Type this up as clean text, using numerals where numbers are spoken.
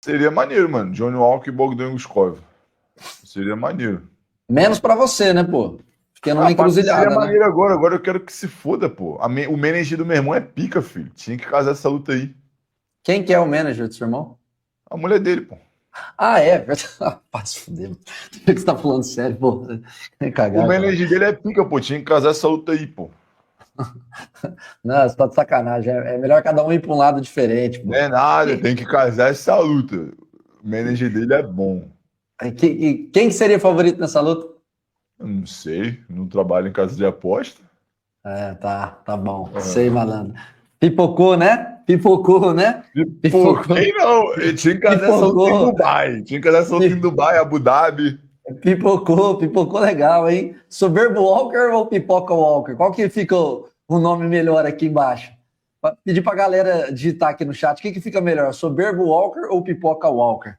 Seria maneiro, mano. Johnny Walker e Bogdan Guskov. Seria maneiro. Menos pra você, né, pô? Fiquei numa Seria encruzilhada, né? maneiro agora. Agora eu quero que se foda, pô. O manager do meu irmão é pica, filho. Tinha que casar essa luta aí. Quem que é o manager do seu irmão? A mulher dele, pô. Ah, é? Pá, se fuder. Que você tá falando sério, pô. É O cagada. manager dele é pica, pô. Tinha que casar essa luta aí, pô. Não, você tá de sacanagem. É melhor cada um ir pra um lado diferente, Não pô. é nada, tem que casar essa luta. O manager dele é bom. Quem que seria favorito nessa luta? Eu não sei, não trabalho em casa de aposta. É, tá bom. Sei, malandro. Pipocou, né? Pipocou, né? Pô, quem não? Eu tinha que casar essa luta em Pipocou. Dubai. Tinha que casar essa luta em Dubai, Abu Dhabi. Pipocou legal, hein? Soberbo Walker ou Pipoca Walker? Qual que fica o nome melhor aqui embaixo? Pedir pra galera digitar aqui no chat, o que fica melhor, Soberbo Walker ou Pipoca Walker?